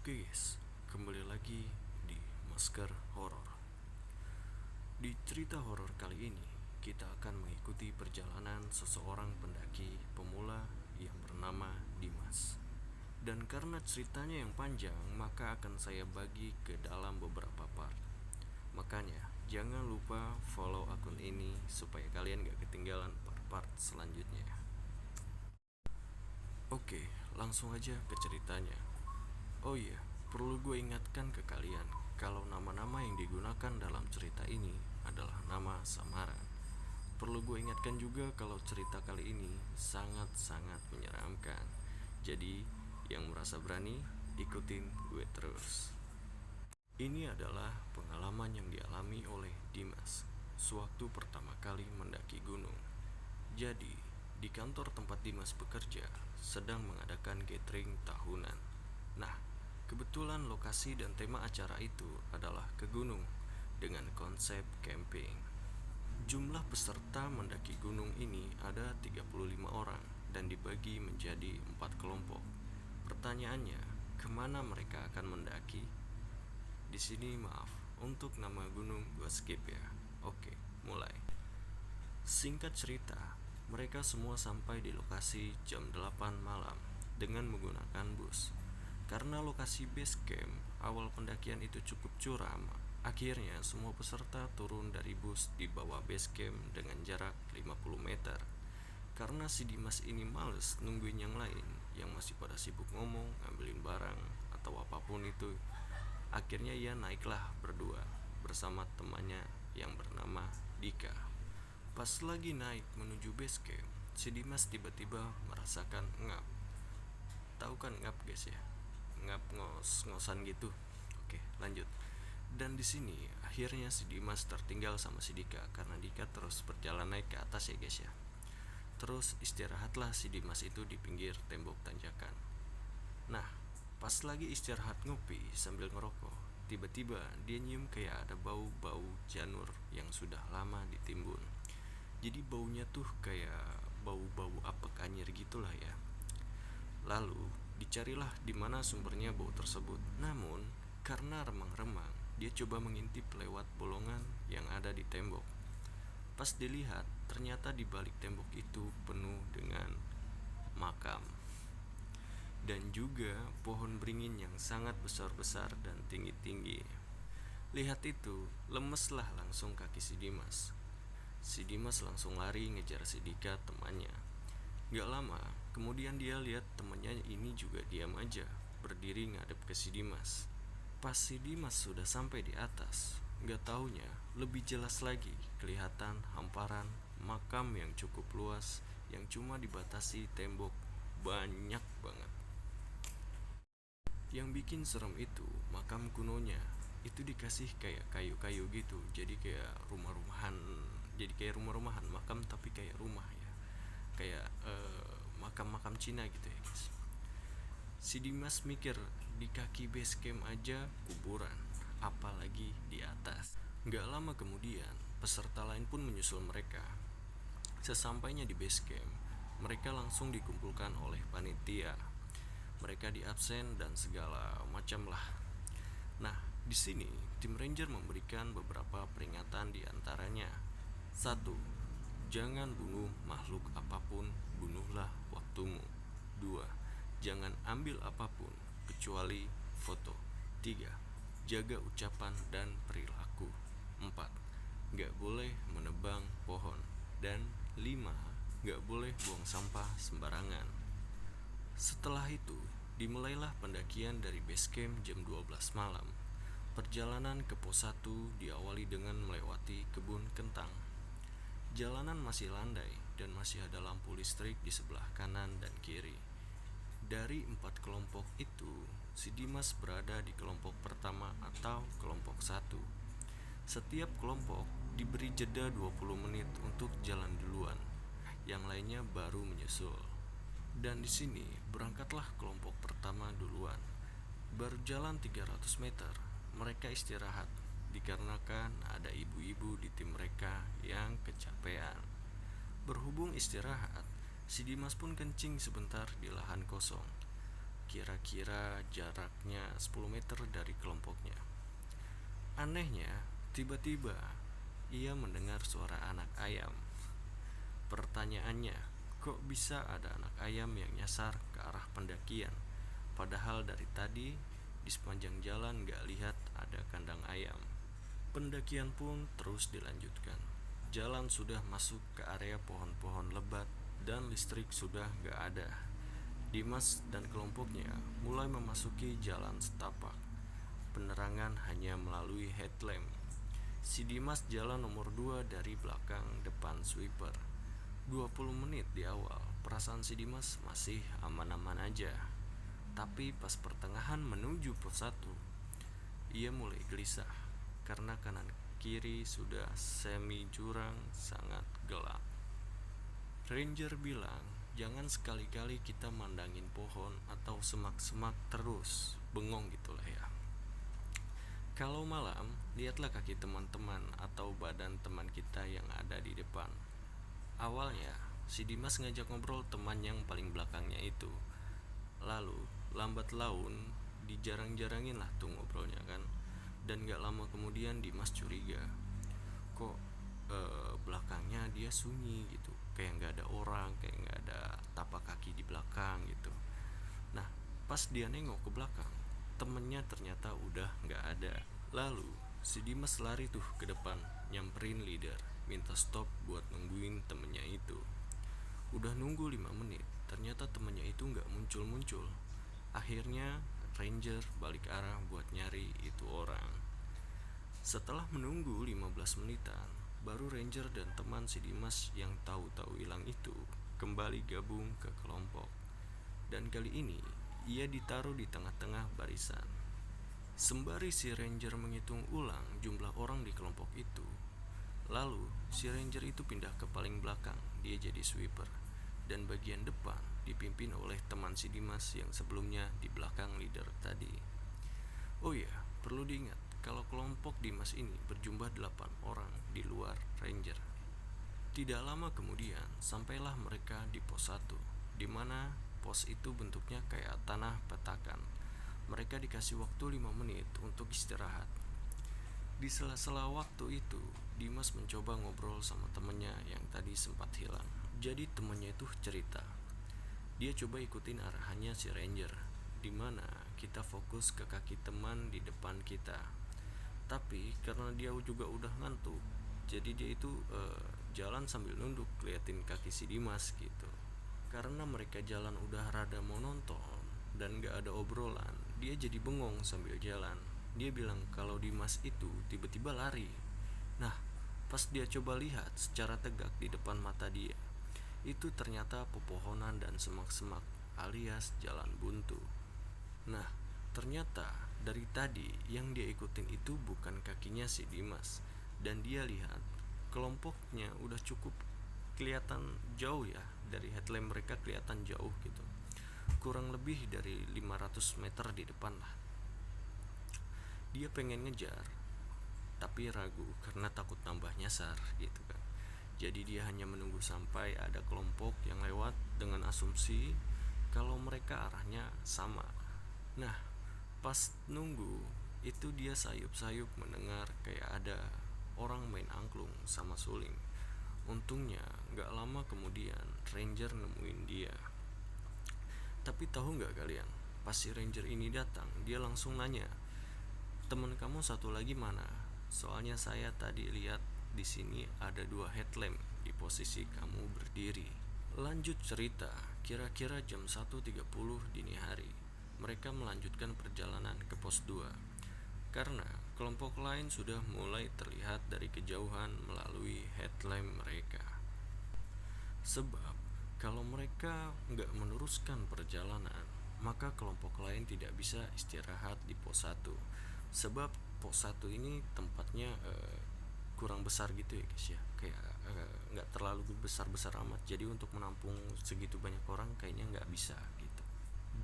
Oke guys, kembali lagi di Masker Horor. Di cerita horor kali ini, kita akan mengikuti perjalanan seseorang pendaki pemula yang bernama Dimas. Dan karena ceritanya yang panjang, maka akan saya bagi ke dalam beberapa part. Makanya, jangan lupa follow akun ini supaya kalian gak ketinggalan part-part selanjutnya. Oke, langsung aja ke ceritanya. Oh iya, perlu gue ingatkan ke kalian kalau nama-nama yang digunakan dalam cerita ini adalah nama samaran. Perlu gue ingatkan juga kalau cerita kali ini sangat-sangat menyeramkan. Jadi, yang merasa berani, ikutin gue terus. Ini adalah pengalaman yang dialami oleh Dimas sewaktu pertama kali mendaki gunung. Jadi, di kantor tempat Dimas bekerja sedang mengadakan gathering tahunan. Nah, kebetulan lokasi dan tema acara itu adalah ke gunung dengan konsep camping. Jumlah peserta mendaki gunung ini ada 35 orang dan dibagi menjadi 4 kelompok. Pertanyaannya, kemana mereka akan mendaki? Di sini maaf, untuk nama gunung gue skip ya. Oke, mulai. Singkat cerita, mereka semua sampai di lokasi jam 8 malam dengan menggunakan bus. Karena lokasi base camp awal pendakian itu cukup curam, akhirnya semua peserta turun dari bus di bawah base camp dengan jarak 50 meter. Karena si Dimas ini males nungguin yang lain yang masih pada sibuk ngomong, ngambilin barang, atau apapun itu, akhirnya ia naiklah berdua bersama temannya yang bernama Dika. Pas lagi naik menuju base camp, si Dimas tiba-tiba merasakan ngap. Tahu kan ngap guys ya? Ngap ngos-ngosan gitu. Oke, lanjut. Dan di sini akhirnya si Dimas tertinggal sama si Dika karena Dika terus berjalan naik ke atas ya guys ya. Terus istirahatlah si Dimas itu di pinggir tembok tanjakan. Nah, pas lagi istirahat ngopi sambil ngerokok, tiba-tiba dia nyium kayak ada bau-bau janur yang sudah lama ditimbun. Jadi baunya tuh kayak bau-bau apek anyir gitulah ya. Lalu dicarilah di mana sumbernya bau tersebut. Namun karena remang-remang, dia coba mengintip lewat bolongan yang ada di tembok. Pas dilihat, ternyata di balik tembok itu penuh dengan makam dan juga pohon beringin yang sangat besar-besar dan tinggi-tinggi. Lihat itu, lemeslah langsung kaki si Dimas. Si Dimas langsung lari ngejar si Dika temannya. Gak lama, kemudian dia lihat temannya ini juga diam aja, berdiri ngadep ke si Dimas. Pas si Dimas sudah sampai di atas, gak taunya lebih jelas lagi kelihatan hamparan makam yang cukup luas yang cuma dibatasi tembok banyak banget. Yang bikin serem itu makam kunonya itu dikasih kayak kayu-kayu gitu, jadi kayak rumah-rumahan, jadi kayak rumah-rumahan makam tapi kayak rumah ya, kayak makam-makam Cina gitu ya guys. Si Dimas mikir di kaki base camp aja kuburan, apalagi di atas. Gak lama kemudian peserta lain pun menyusul mereka. Sesampainya di base camp, mereka langsung dikumpulkan oleh panitia. Mereka diabsen dan segala macam lah. Nah, di sini tim ranger memberikan beberapa peringatan di antaranya. 1. Jangan bunuh makhluk apapun, bunuhlah waktumu. 2. Jangan ambil apapun kecuali foto. 3. Jaga ucapan dan perilaku. 4. Gak boleh menebang pohon. Dan 5. Gak boleh buang sampah sembarangan. Setelah itu, dimulailah pendakian dari base camp jam 12 malam. Perjalanan ke pos 1 diawali dengan melewati kebun kentang. Jalanan masih landai dan masih ada lampu listrik di sebelah kanan dan kiri. Dari 4 kelompok itu, si Dimas berada di kelompok pertama atau kelompok 1. Setiap kelompok diberi jeda 20 menit untuk jalan duluan. Yang lainnya baru menyusul. Dan di sini berangkatlah kelompok pertama duluan. Baru jalan 300 meter, mereka istirahat dikarenakan ada ibu-ibu di tim mereka yang kecapean. Berhubung istirahat, si Dimas pun kencing sebentar di lahan kosong. kira-kira jaraknya 10 meter dari kelompoknya. Anehnya, tiba-tiba ia mendengar suara anak ayam. Pertanyaannya, kok bisa ada anak ayam yang nyasar ke arah pendakian? Padahal dari tadi di sepanjang jalan gak lihat ada kandang ayam. Pendakian pun terus dilanjutkan. Jalan sudah masuk ke area pohon-pohon lebat dan listrik sudah gak ada. Dimas dan kelompoknya mulai memasuki jalan setapak. Penerangan hanya melalui headlamp. Si Dimas jalan nomor 2 dari belakang depan sweeper. 20 menit di awal, perasaan si Dimas masih aman-aman aja. Tapi pas pertengahan menuju pos 1, ia mulai gelisah karena kanan kiri sudah semi jurang sangat gelap. Ranger bilang, jangan sekali-kali kita mandangin pohon atau semak-semak terus, bengong gitulah ya. Kalau malam, lihatlah kaki teman-teman atau badan teman kita yang ada di depan. Awalnya, si Dimas ngajak ngobrol teman yang paling belakangnya itu. Lalu, lambat laun, dijarang-jarangin lah tuh ngobrolnya kan. Dan gak lama kemudian Dimas curiga, kok belakangnya dia sunyi gitu, kayak gak ada orang, kayak gak ada tapak kaki di belakang gitu. Nah, pas dia nengok ke belakang, temennya ternyata udah gak ada. Lalu, si Dimas lari tuh ke depan, nyamperin leader, minta stop buat nungguin temennya itu. Udah nunggu 5 menit, ternyata temennya itu gak muncul-muncul. Akhirnya Ranger balik arah buat nyari itu orang. Setelah menunggu 15 menitan, baru Ranger dan teman si Dimas yang tahu-tahu hilang itu kembali gabung ke kelompok. Dan kali ini ia ditaruh di tengah-tengah barisan. Sembari si Ranger menghitung ulang jumlah orang di kelompok itu, lalu si Ranger itu pindah ke paling belakang, dia jadi sweeper. Dan bagian depan dipimpin oleh teman si Dimas yang sebelumnya di belakang leader tadi. Oh ya, perlu diingat kalau kelompok Dimas ini berjumlah 8 orang di luar Ranger. Tidak lama kemudian sampailah mereka di pos 1, di mana pos itu bentuknya kayak tanah petakan. Mereka dikasih waktu 5 menit untuk istirahat. Di sela-sela waktu itu, Dimas mencoba ngobrol sama temennya yang tadi sempat hilang. Jadi temennya itu cerita, dia coba ikutin arahannya si Ranger, dimana kita fokus ke kaki teman di depan kita. Tapi karena dia juga udah ngantuk, jadi dia itu jalan sambil nunduk liatin kaki si Dimas gitu. Karena mereka jalan udah rada monoton dan gak ada obrolan, dia jadi bengong sambil jalan. Dia bilang kalau Dimas itu tiba-tiba lari. Nah, pas dia coba lihat secara tegak di depan mata dia, itu ternyata pepohonan dan semak-semak alias jalan buntu. Nah, ternyata dari tadi yang dia ikutin itu bukan kakinya si Dimas. Dan dia lihat kelompoknya udah cukup kelihatan jauh ya, dari headlamp mereka kelihatan jauh gitu. Kurang lebih dari 500 meter di depan lah. Dia pengen ngejar, tapi ragu karena takut tambah nyasar gitu kan. Jadi dia hanya menunggu sampai ada kelompok yang lewat dengan asumsi kalau mereka arahnya sama. Nah, pas nunggu itu dia sayup-sayup mendengar kayak ada orang main angklung sama suling. Untungnya gak lama kemudian Ranger nemuin dia. Tapi tahu gak kalian, pas si Ranger ini datang, dia langsung nanya, teman kamu satu lagi mana? Soalnya saya tadi lihat di sini ada 2 headlamp di posisi kamu berdiri. Lanjut cerita, kira-kira jam 1.30 dini hari, mereka melanjutkan perjalanan ke pos 2. Karena kelompok lain sudah mulai terlihat dari kejauhan melalui headlamp mereka. Sebab kalau mereka nggak meneruskan perjalanan, maka kelompok lain tidak bisa istirahat di pos 1. Sebab pos 1 ini tempatnya kurang besar gitu ya guys ya, kayak nggak terlalu besar-besar amat, jadi untuk menampung segitu banyak orang kayaknya nggak bisa gitu.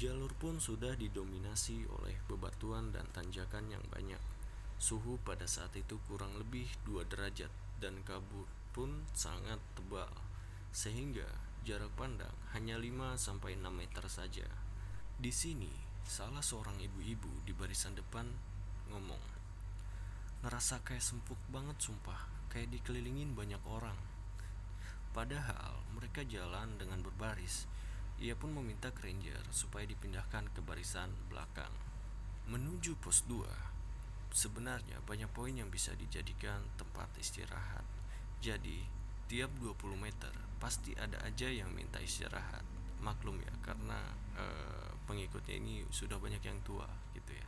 Jalur pun sudah didominasi oleh bebatuan dan tanjakan yang banyak. Suhu pada saat itu kurang lebih 2 derajat dan kabut pun sangat tebal, sehingga jarak pandang hanya 5-6 meter saja. Di sini, salah seorang ibu-ibu di barisan depan ngomong, ngerasa kayak sempuk banget sumpah, kayak dikelilingin banyak orang. Padahal mereka jalan dengan berbaris. Ia pun meminta ke ranger supaya dipindahkan ke barisan belakang. Menuju pos 2, sebenarnya banyak poin yang bisa dijadikan tempat istirahat. Jadi, tiap 20 meter pasti ada aja yang minta istirahat. Maklum ya, karena pengikutnya ini sudah banyak yang tua gitu ya.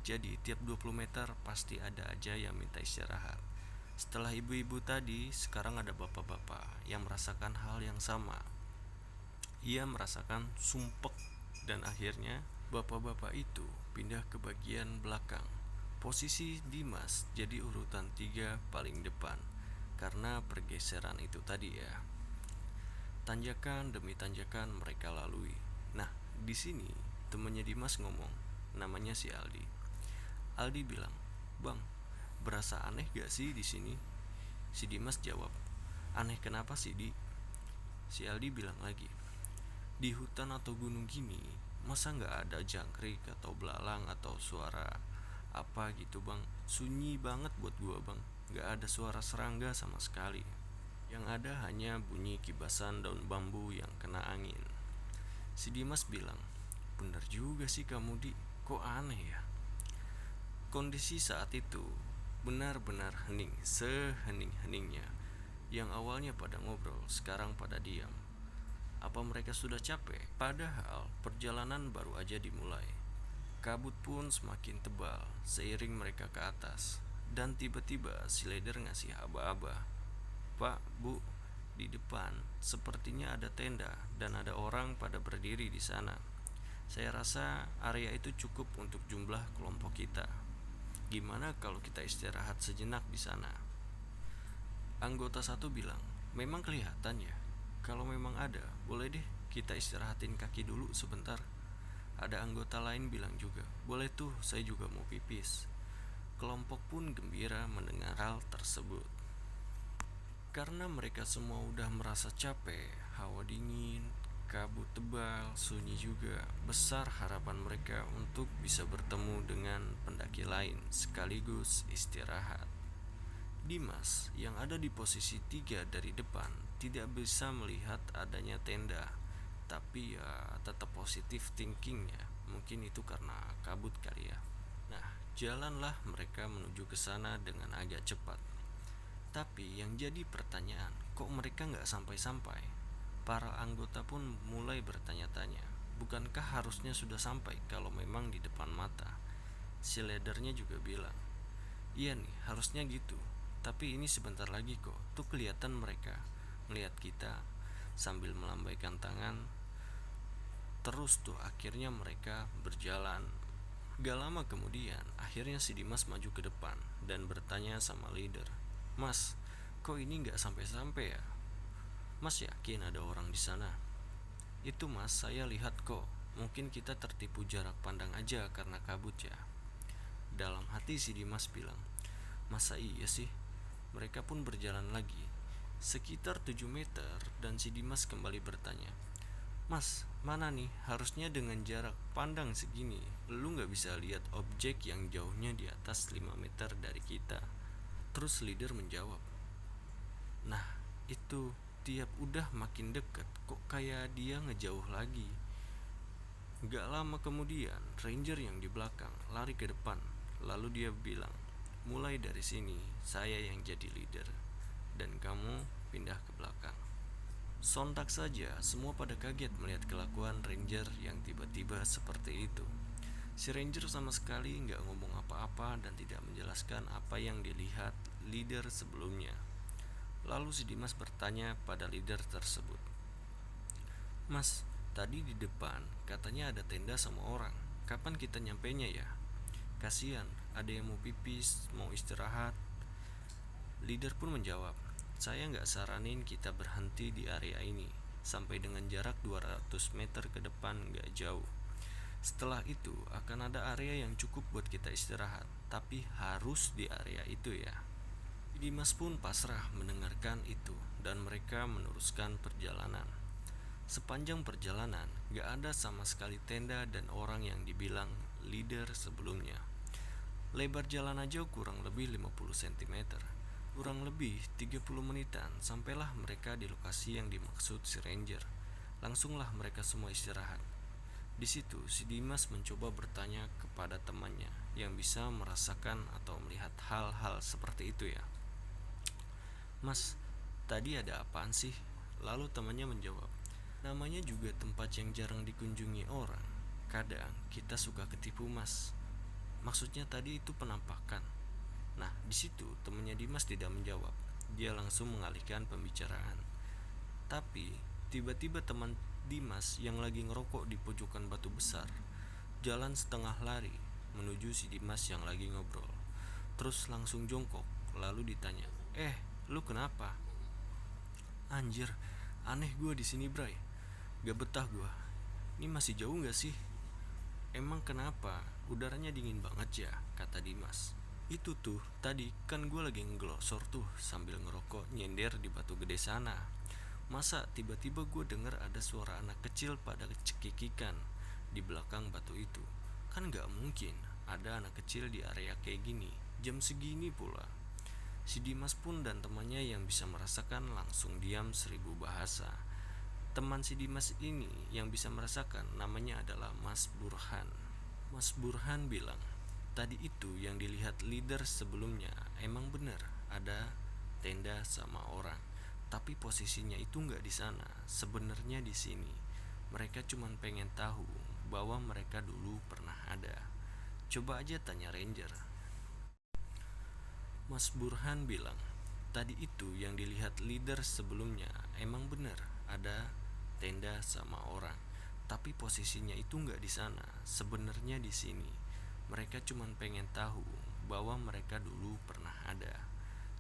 Jadi, tiap 20 meter pasti ada aja yang minta istirahat. Setelah ibu-ibu tadi, sekarang ada bapak-bapak yang merasakan hal yang sama. Ia merasakan sumpek dan akhirnya bapak-bapak itu pindah ke bagian belakang. Posisi Dimas jadi urutan 3 paling depan karena pergeseran itu tadi ya. Tanjakan demi tanjakan mereka lalui. Nah, di sini temannya Dimas ngomong, namanya si Aldi. Aldi bilang, "Bang, berasa aneh gak sih di sini?" Si Dimas jawab, "Aneh kenapa sih, Di?" Si Aldi bilang lagi, "Di hutan atau gunung gini, masa nggak ada jangkrik atau belalang atau suara apa gitu bang? Sunyi banget buat gua bang, nggak ada suara serangga sama sekali. Yang ada hanya bunyi kibasan daun bambu yang kena angin." Si Dimas bilang, "Bener juga sih kamu Di, kok aneh ya?" Kondisi saat itu benar-benar hening, sehening-heningnya. Yang awalnya pada ngobrol, sekarang pada diam. Apa mereka sudah capek? Padahal perjalanan baru aja dimulai. Kabut pun semakin tebal seiring mereka ke atas. Dan tiba-tiba si leader ngasih aba-aba. "Pak, Bu, di depan sepertinya ada tenda dan ada orang pada berdiri di sana. Saya rasa area itu cukup untuk jumlah kelompok kita. Gimana kalau kita istirahat sejenak di sana?" Anggota satu bilang, "Memang kelihatan ya. Kalau memang ada, boleh deh kita istirahatin kaki dulu sebentar." Ada anggota lain bilang juga, "Boleh tuh, saya juga mau pipis." Kelompok pun gembira mendengar hal tersebut. Karena mereka semua udah merasa capek, hawa dingin, kabut tebal, sunyi juga, besar harapan mereka untuk bisa bertemu dengan pendaki lain sekaligus istirahat. Dimas yang ada di posisi 3 dari depan tidak bisa melihat adanya tenda, tapi ya tetap positif thinkingnya. Mungkin itu karena kabut kali ya. Nah, jalanlah mereka menuju ke sana dengan agak cepat. Tapi yang jadi pertanyaan, kok mereka nggak sampai-sampai? Para anggota pun mulai bertanya-tanya, bukankah harusnya sudah sampai kalau memang di depan mata? Si leadernya juga bilang, "Iya nih, harusnya gitu. Tapi ini sebentar lagi kok. Tuh kelihatan mereka melihat kita sambil melambaikan tangan." Terus tuh akhirnya mereka berjalan. Gak lama kemudian, akhirnya si Dimas maju ke depan dan bertanya sama leader, "Mas, kok ini gak sampai-sampai ya? Mas yakin ada orang di sana?" "Itu mas, saya lihat kok. Mungkin kita tertipu jarak pandang aja karena kabut ya." Dalam hati si Dimas bilang, "Masa iya sih?" Mereka pun berjalan lagi sekitar 7 meter dan si Dimas kembali bertanya, "Mas, mana nih? Harusnya dengan jarak pandang segini lu gak bisa lihat objek yang jauhnya di atas 5 meter dari kita." Terus leader menjawab, "Nah itu, tiap udah makin dekat kok kayak dia ngejauh lagi." Gak lama kemudian, ranger yang di belakang lari ke depan. Lalu dia bilang, "Mulai dari sini, saya yang jadi leader dan kamu pindah ke belakang." Sontak saja semua pada kaget melihat kelakuan ranger yang tiba-tiba seperti itu. Si ranger sama sekali gak ngomong apa-apa dan tidak menjelaskan apa yang dilihat leader sebelumnya. Lalu si Dimas bertanya pada leader tersebut, "Mas, tadi di depan katanya ada tenda sama orang. Kapan kita nyampenya ya? Kasian, ada yang mau pipis, mau istirahat." Leader pun menjawab, "Saya gak saranin kita berhenti di area ini. Sampai dengan jarak 200 meter ke depan gak jauh. Setelah itu akan ada area yang cukup buat kita istirahat. Tapi harus di area itu ya." Dimas pun pasrah mendengarkan itu dan mereka meneruskan perjalanan. Sepanjang perjalanan, gak ada sama sekali tenda dan orang yang dibilang leader sebelumnya. Lebar jalan aja kurang lebih 50 cm. Kurang lebih 30 menitan sampailah mereka di lokasi yang dimaksud si ranger. Langsunglah mereka semua istirahat. Di situ si Dimas mencoba bertanya kepada temannya yang bisa merasakan atau melihat hal-hal seperti itu ya. Mas, tadi ada apaan sih? Lalu temannya menjawab, namanya juga tempat yang jarang dikunjungi orang. Kadang kita suka ketipu mas. Maksudnya tadi itu penampakan. Nah, di situ temannya Dimas tidak menjawab. Dia langsung mengalihkan pembicaraan. Tapi tiba-tiba teman Dimas yang lagi ngerokok di pojokan batu besar jalan setengah lari menuju si Dimas yang lagi ngobrol. Terus langsung jongkok, lalu ditanya, lu kenapa? Anjir, aneh gue di sini bray. Gak betah gue. Ini masih jauh gak sih? Emang kenapa? Udaranya dingin banget ya, kata Dimas. Itu tuh, tadi kan gue lagi ngelosor tuh sambil ngerokok nyender di batu gede sana. Masa tiba-tiba gue denger ada suara anak kecil pada cekikikan di belakang batu itu. Kan gak mungkin ada anak kecil di area kayak gini, jam segini pula. Si Dimas pun dan temannya yang bisa merasakan langsung diam 1000 bahasa. Teman si Dimas ini yang bisa merasakan namanya adalah Mas Burhan. Mas Burhan bilang, tadi itu yang dilihat leader sebelumnya emang bener ada tenda sama orang. Tapi posisinya itu nggak di sana, sebenarnya di sini. Mereka cuma pengen tahu bahwa mereka dulu pernah ada. Coba aja tanya ranger. Mas Burhan bilang, tadi itu yang dilihat leader sebelumnya emang bener ada tenda sama orang. Tapi posisinya itu nggak di sana, sebenarnya di sini. Mereka cuma pengen tahu bahwa mereka dulu pernah ada.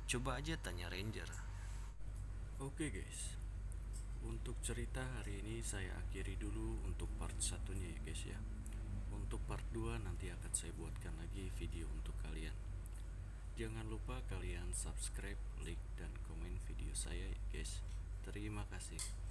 Coba aja tanya ranger. Oke guys, untuk cerita hari ini saya akhiri dulu untuk part satunya ya guys ya. Untuk part 2 nanti akan saya buatkan lagi video untuk kalian. Jangan lupa kalian subscribe, like, dan komen video saya ya guys. Terima kasih.